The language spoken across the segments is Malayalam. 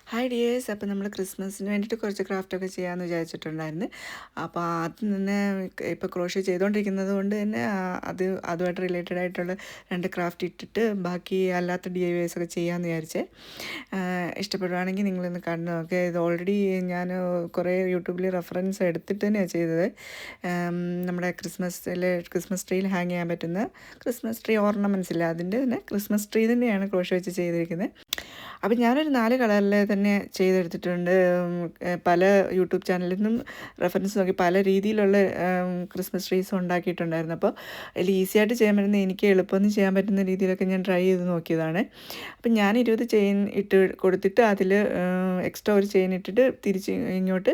Hi dears. അപ്പോൾ നമ്മൾ ക്രിസ്മസിന് വേണ്ടിയിട്ട് കുറച്ച് ക്രാഫ്റ്റൊക്കെ ചെയ്യാമെന്ന് വിചാരിച്ചിട്ടുണ്ടായിരുന്നു. അപ്പോൾ ആദ്യം തന്നെ ഇപ്പോൾ ക്രോഷ്യ ചെയ്തുകൊണ്ടിരിക്കുന്നത് കൊണ്ട് തന്നെ അതുമായിട്ട് റിലേറ്റഡ് ആയിട്ടുള്ള 2 ക്രാഫ്റ്റ് ഇട്ടിട്ട് ബാക്കി അല്ലാത്ത DIYs ഒക്കെ ചെയ്യാമെന്ന് വിചാരിച്ചേ. ഇഷ്ടപ്പെടുവാണെങ്കിൽ നിങ്ങളൊന്ന് കണ്ടു നോക്കുക. ഇത് ഓൾറെഡി ഞാൻ കുറേ യൂട്യൂബിൽ റെഫറൻസ് എടുത്തിട്ട് തന്നെയാണ് ചെയ്തത്. നമ്മുടെ ക്രിസ്മസ് ട്രീയിൽ ഹാങ് ചെയ്യാൻ പറ്റുന്ന ക്രിസ്മസ് ട്രീ ഓർണമെൻറ്റ്സ് ഇല്ല, അതിൻ്റെ തന്നെ ക്രിസ്മസ് ട്രീ തന്നെയാണ് ക്രോഷ്യ വെച്ച് ചെയ്തിരിക്കുന്നത്. അപ്പം ഞാനൊരു 4 കളറിൽ തന്നെ ചെയ്തെടുത്തിട്ടുണ്ട്. പല യൂട്യൂബ് ചാനലിൽ നിന്നും റെഫറൻസ് നോക്കി പല രീതിയിലുള്ള ക്രിസ്മസ് ട്രീസ് ഉണ്ടാക്കിയിട്ടുണ്ടായിരുന്നു. അപ്പോൾ അതിൽ ഈസിയായിട്ട് ചെയ്യാൻ പറ്റുന്ന, എനിക്ക് എളുപ്പമൊന്നും ചെയ്യാൻ പറ്റുന്ന രീതിയിലൊക്കെ ഞാൻ ട്രൈ ചെയ്ത് നോക്കിയതാണ്. അപ്പം ഞാൻ 20 ചെയിൻ ഇട്ട് കൊടുത്തിട്ട് അതിൽ എക്സ്ട്രാ ഒരു ചെയിൻ ഇട്ടിട്ട് തിരിച്ച് ഇങ്ങോട്ട്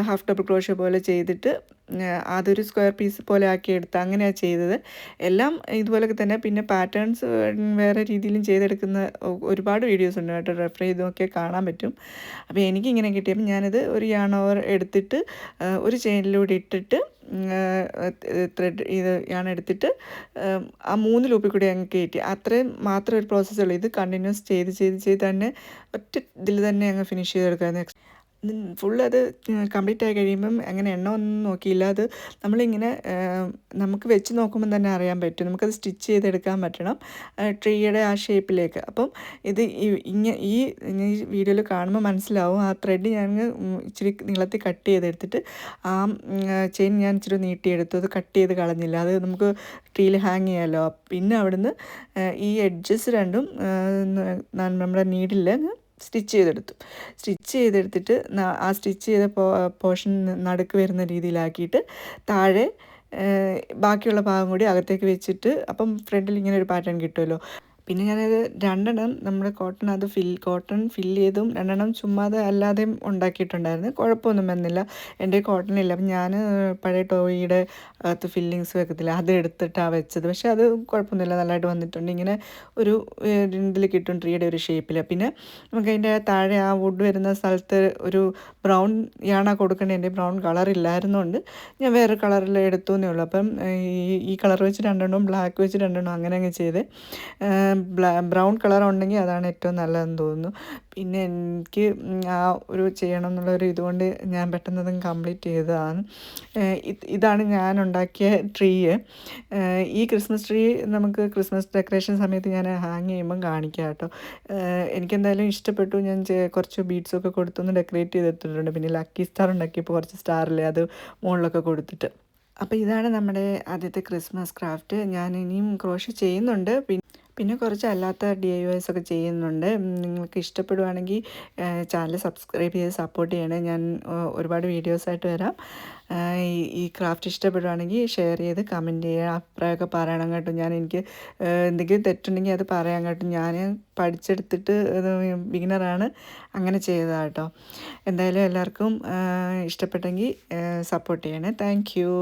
ഹാഫ് ഡബിൾ ക്രോഷ്യ പോലെ ചെയ്തിട്ട് അതൊരു സ്ക്വയർ പീസ് പോലെ ആക്കി എടുത്ത് അങ്ങനെയാണ് ചെയ്തത്. എല്ലാം ഇതുപോലൊക്കെ തന്നെ. പിന്നെ പാറ്റേൺസ് വേറെ രീതിയിലും ചെയ്തെടുക്കുന്ന ഒരുപാട് വീഡിയോസ് ഉണ്ട് കേട്ടോ, റെഫർ ചെയ്ത് നോക്കിയാൽ കാണാൻ പറ്റും. അപ്പോൾ എനിക്കിങ്ങനെ കിട്ടിയപ്പോൾ ഞാനിത് ഒരു യാൺ ഓവർ എടുത്തിട്ട് ഒരു ചെയിനിലൂടെ ഇട്ടിട്ട് ത്രെഡ് ഇത് യാൺ എടുത്തിട്ട് ആ 3 ലൂപ്പിൽ കൂടി അങ്ങ് കയറ്റി. അത്രയും മാത്രമേ ഒരു പ്രോസസ്സുള്ളൂ. ഇത് കണ്ടിന്യൂസ് ചെയ്ത് തന്നെ ഒറ്റ ഇതിൽ തന്നെ അങ്ങ് ഫിനിഷ് ചെയ്തെടുക്കാമെന്ന്. ഫുള്ളത് കംപ്ലീറ്റ് ആയി കഴിയുമ്പം അങ്ങനെ എണ്ണ ഒന്നും നോക്കിയില്ല. അത് നമ്മളിങ്ങനെ നമുക്ക് വെച്ച് നോക്കുമ്പം തന്നെ അറിയാൻ പറ്റും. നമുക്കത് സ്റ്റിച്ച് ചെയ്തെടുക്കാൻ പറ്റണം ട്രീയുടെ ആ ഷേപ്പിലേക്ക്. അപ്പം ഇത് ഈ വീഡിയോയിൽ കാണുമ്പോൾ മനസ്സിലാവും. ആ ത്രെഡ് ഞാൻ ഇച്ചിരി നീളത്തിൽ കട്ട് ചെയ്തെടുത്തിട്ട് ആ ചെയിൻ ഞാൻ ഇച്ചിരി നീട്ടിയെടുത്തു. അത് കട്ട് ചെയ്ത് കളഞ്ഞില്ല. അത് നമുക്ക് ട്രീയിൽ ഹാങ് ചെയ്യാമല്ലോ. പിന്നെ അവിടുന്ന് ഈ എഡ്ജസ് രണ്ടും നമ്മുടെ നീഡിൽ സ്റ്റിച്ച് ചെയ്തെടുത്തിട്ട് ആ സ്റ്റിച്ച് ചെയ്ത പോർഷൻ നടുക്ക് വരുന്ന രീതിയിലാക്കിയിട്ട് താഴെ ബാക്കിയുള്ള ഭാഗം കൂടി അകത്തേക്ക് വെച്ചിട്ട് അപ്പം ഫ്രണ്ടിൽ ഇങ്ങനെ ഒരു പാറ്റേൺ കിട്ടുമല്ലോ. പിന്നെ ഞാനത് 2 നമ്മുടെ കോട്ടൺ ഫില്ല് ചെയ്തും 2 ചുമ്മാതെ അല്ലാതെയും ഉണ്ടാക്കിയിട്ടുണ്ടായിരുന്നു. കുഴപ്പമൊന്നും വന്നില്ല. എൻ്റെ കോട്ടണില്ല. അപ്പം ഞാൻ പഴയ ടോയുടെ അകത്ത് ഫില്ലിങ്സ് വെക്കത്തില്ല, അത് എടുത്തിട്ടാണ് വെച്ചത്. പക്ഷേ അത് കുഴപ്പമൊന്നുമില്ല, നല്ലതായിട്ട് വന്നിട്ടുണ്ട്. ഇങ്ങനെ ഒരു ഇതിൽ കിട്ടും ട്രീയുടെ ഒരു ഷേപ്പിൽ. പിന്നെ നമുക്ക് അതിൻ്റെ താഴെ ആ വുഡ് വരുന്ന സ്ഥലത്ത് ഒരു ബ്രൗൺ യാണ കൊടുക്കേണ്ടത്. എൻ്റെ ബ്രൗൺ കളറില്ലായിരുന്നുകൊണ്ട് ഞാൻ വേറെ കളറിൽ എടുത്തു എന്നേ ഉള്ളൂ. അപ്പം ഈ കളർ വെച്ച് 2 ബ്ലാക്ക് വെച്ച് 2 അങ്ങനെ അങ്ങ് ചെയ്ത്. ബ്രൗൺ കളർ ഉണ്ടെങ്കിൽ അതാണ് ഏറ്റവും നല്ലതെന്ന് തോന്നുന്നു. പിന്നെ എനിക്ക് ആ ഒരു ചെയ്യണം എന്നുള്ളൊരു ഇതുകൊണ്ട് ഞാൻ പെട്ടെന്നതും കംപ്ലീറ്റ് ചെയ്തതാണ്. ഇതാണ് ഞാൻ ഉണ്ടാക്കിയ ട്രീ. ഈ ക്രിസ്മസ് ട്രീ നമുക്ക് ക്രിസ്മസ് ഡെക്കറേഷൻ സമയത്ത് ഞാൻ ഹാങ് ചെയ്യുമ്പം കാണിക്കാം കേട്ടോ. എനിക്കെന്തായാലും ഇഷ്ടപ്പെട്ടു. ഞാൻ കുറച്ച് ബീഡ്സൊക്കെ കൊടുത്തൊന്ന് ഡെക്കറേറ്റ് ചെയ്തെടുത്തിട്ടുണ്ട്. പിന്നെ ലക്കി സ്റ്റാർ ഉണ്ടാക്കിയപ്പോൾ കുറച്ച് സ്റ്റാറില്ലേ, അത് മുകളിലൊക്കെ കൊടുത്തിട്ട്. അപ്പോൾ ഇതാണ് നമ്മുടെ ആദ്യത്തെ ക്രിസ്മസ് ക്രാഫ്റ്റ്. ഞാൻ ഇനിയും ക്രോഷ്യ ചെയ്യുന്നുണ്ട്. പിന്നെ കുറച്ച് അല്ലാത്ത DIYs ഒക്കെ ചെയ്യുന്നുണ്ട്. നിങ്ങൾക്ക് ഇഷ്ടപ്പെടുവാണെങ്കിൽ ചാനൽ സബ്സ്ക്രൈബ് ചെയ്ത് സപ്പോർട്ട് ചെയ്യണേ. ഞാൻ ഒരുപാട് വീഡിയോസായിട്ട് വരാം. ഈ ക്രാഫ്റ്റ് ഇഷ്ടപ്പെടുവാണെങ്കിൽ ഷെയർ ചെയ്ത് കമൻറ്റ് ചെയ്യുക, അഭിപ്രായമൊക്കെ പറയണം കേട്ടോ. എനിക്ക് എന്തെങ്കിലും തെറ്റുണ്ടെങ്കിൽ അത് പറയാം കേട്ടോ. ഞാൻ പഠിച്ചെടുത്തിട്ട് ബിഗിനറാണ്, അങ്ങനെ ചെയ്തതാണ് കേട്ടോ. എന്തായാലും എല്ലാവർക്കും ഇഷ്ടപ്പെട്ടെങ്കിൽ സപ്പോർട്ട് ചെയ്യണേ. Thank you.